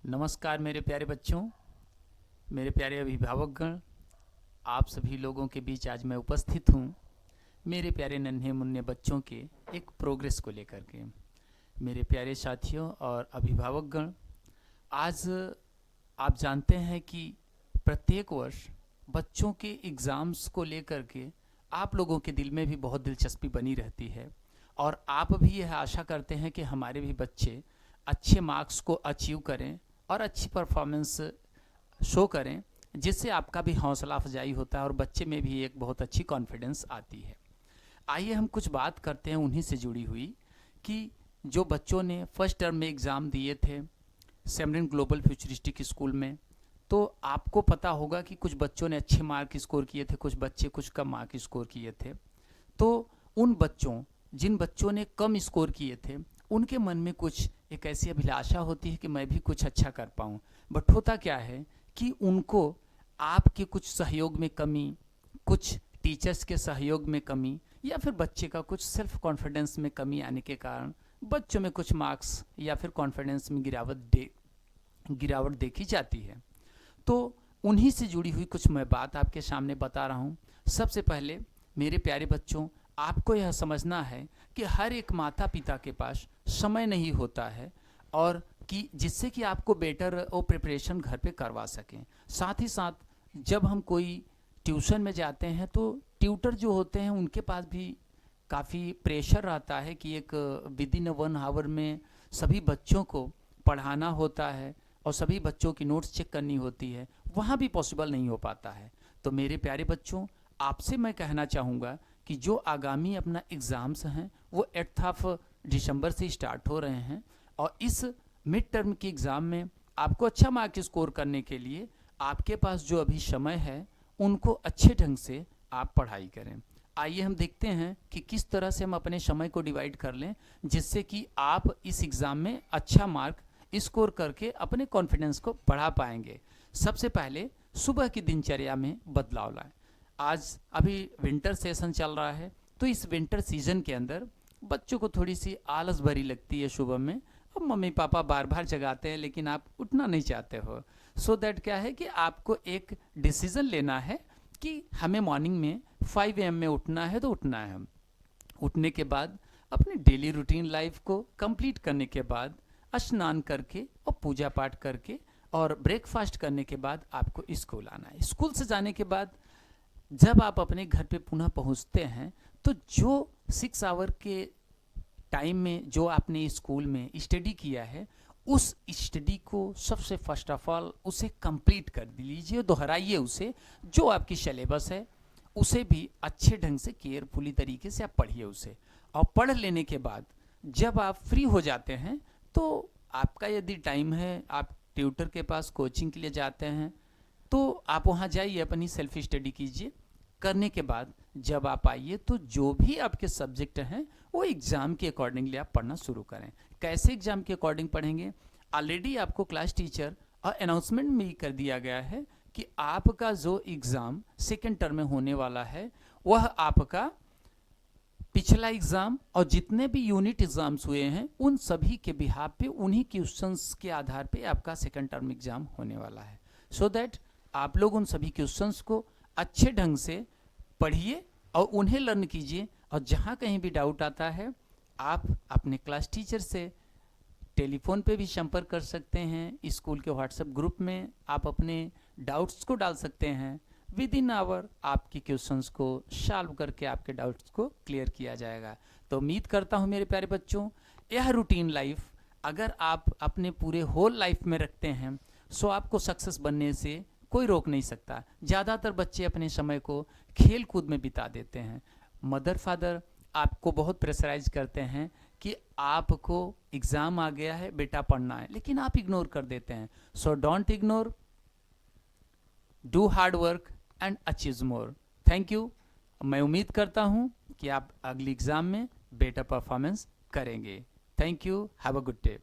नमस्कार मेरे प्यारे बच्चों, मेरे प्यारे अभिभावकगण। आप सभी लोगों के बीच आज मैं उपस्थित हूँ मेरे प्यारे नन्हे मुन्ने बच्चों के एक प्रोग्रेस को लेकर के। मेरे प्यारे साथियों और अभिभावकगण, आज आप जानते हैं कि प्रत्येक वर्ष बच्चों के एग्ज़ाम्स को लेकर के आप लोगों के दिल में भी बहुत दिलचस्पी बनी रहती है और आप भी यह आशा करते हैं कि हमारे भी बच्चे अच्छे मार्क्स को अचीव करें और अच्छी परफॉर्मेंस शो करें, जिससे आपका भी हौसला अफजाई होता है और बच्चे में भी एक बहुत अच्छी कॉन्फिडेंस आती है। आइए हम कुछ बात करते हैं उन्हीं से जुड़ी हुई कि जो बच्चों ने फर्स्ट टर्म में एग्ज़ाम दिए थे सेमरिन ग्लोबल फ्यूचरिस्टिक स्कूल में, तो आपको पता होगा कि कुछ बच्चों ने अच्छे मार्क स्कोर किए थे, कुछ बच्चे कुछ कम मार्क स्कोर किए थे। तो उन बच्चों जिन बच्चों ने कम स्कोर किए थे उनके मन में कुछ एक ऐसी अभिलाषा होती है कि मैं भी कुछ अच्छा कर पाऊँ। बट होता क्या है कि उनको आपके कुछ सहयोग में कमी, कुछ टीचर्स के सहयोग में कमी, या फिर बच्चे का कुछ सेल्फ कॉन्फिडेंस में कमी आने के कारण बच्चों में कुछ मार्क्स या फिर कॉन्फिडेंस में गिरावट देखी जाती है। तो उन्हीं से जुड़ी हुई कुछ मैं बात आपके सामने बता रहा हूँ। सबसे पहले मेरे प्यारे बच्चों, आपको यह समझना है कि हर एक माता पिता के पास समय नहीं होता है और कि जिससे कि आपको बेटर वो प्रिपरेशन घर पे करवा सकें। साथ ही साथ जब हम कोई ट्यूशन में जाते हैं तो ट्यूटर जो होते हैं उनके पास भी काफ़ी प्रेशर रहता है कि एक विद इन 1 आवर में सभी बच्चों को पढ़ाना होता है और सभी बच्चों की नोट्स चेक करनी होती है। वहाँ भी पॉसिबल नहीं हो पाता है। तो मेरे प्यारे बच्चों, आपसे मैं कहना चाहूँगा कि जो आगामी अपना एग्ज़ाम्स हैं वो 8 दिसंबर से स्टार्ट हो रहे हैं और इस मिड टर्म के एग्ज़ाम में आपको अच्छा मार्क स्कोर करने के लिए आपके पास जो अभी समय है उनको अच्छे ढंग से आप पढ़ाई करें। आइए हम देखते हैं कि किस तरह से हम अपने समय को डिवाइड कर लें जिससे कि आप इस एग्ज़ाम में अच्छा मार्क स्कोर करके अपने कॉन्फिडेंस को बढ़ा पाएंगे। सबसे पहले सुबह की दिनचर्या में बदलाव लाएं। आज अभी विंटर सेशन चल रहा है, तो इस विंटर सीजन के अंदर बच्चों को थोड़ी सी आलस भरी लगती है सुबह में। अब मम्मी पापा बार बार जगाते हैं लेकिन आप उठना नहीं चाहते हो। सो दैट क्या है कि आपको एक डिसीज़न लेना है कि हमें मॉर्निंग में 5 AM में उठना है तो उठना है। उठने के बाद अपने डेली रूटीन लाइफ को कंप्लीट करने के बाद स्नान करके और पूजा पाठ करके और ब्रेकफास्ट करने के बाद आपको स्कूल आना है। स्कूल से जाने के बाद जब आप अपने घर पे पुनः पहुंचते हैं तो जो 6 आवर के टाइम में जो आपने स्कूल में स्टडी किया है उस स्टडी को सबसे फर्स्ट ऑफ ऑल उसे कंप्लीट कर लीजिए, दोहराइए उसे। जो आपकी सिलेबस है उसे भी अच्छे ढंग से केयरफुली तरीके से आप पढ़िए उसे। और पढ़ लेने के बाद जब आप फ्री हो जाते हैं तो आपका यदि टाइम है, आप ट्यूटर के पास कोचिंग के लिए जाते हैं तो आप वहाँ जाइए, अपनी सेल्फ स्टडी कीजिए। करने के बाद जब आप आइए तो जो भी आपके सब्जेक्ट हैं वो एग्ज़ाम के अकॉर्डिंगली आप पढ़ना शुरू करें। कैसे एग्ज़ाम के अकॉर्डिंग पढ़ेंगे? ऑलरेडी आपको क्लास टीचर और अनाउंसमेंट में ही कर दिया गया है कि आपका जो एग्ज़ाम सेकेंड टर्म में होने वाला है वह आपका पिछला एग्ज़ाम और जितने भी यूनिट एग्ज़ाम्स हुए हैं उन सभी के बिहाफ पे उन्हीं क्वेश्चंस के आधार पे आपका सेकेंड टर्म एग्ज़ाम होने वाला है। सो दैट आप लोग उन सभी क्वेश्चंस को अच्छे ढंग से पढ़िए और उन्हें लर्न कीजिए। और जहाँ कहीं भी डाउट आता है आप अपने क्लास टीचर से टेलीफोन पे भी संपर्क कर सकते हैं। स्कूल के व्हाट्सएप ग्रुप में आप अपने डाउट्स को डाल सकते हैं। विद इन आवर आपकी क्वेश्चंस को सॉल्व करके आपके डाउट्स को क्लियर किया जाएगा। तो उम्मीद करता हूँ मेरे प्यारे बच्चों, यह रूटीन लाइफ अगर आप अपने पूरे होल लाइफ में रखते हैं सो आपको सक्सेस बनने से कोई रोक नहीं सकता। ज़्यादातर बच्चे अपने समय को खेल कूद में बिता देते हैं। मदर फादर आपको बहुत प्रेशराइज करते हैं कि आपको एग्ज़ाम आ गया है, बेटा पढ़ना है, लेकिन आप इग्नोर कर देते हैं। So don't ignore, do hard work and achieve more. Thank you. मैं उम्मीद करता हूँ कि आप अगली एग्ज़ाम में बेटर परफॉर्मेंस करेंगे। Thank you. Have a good day.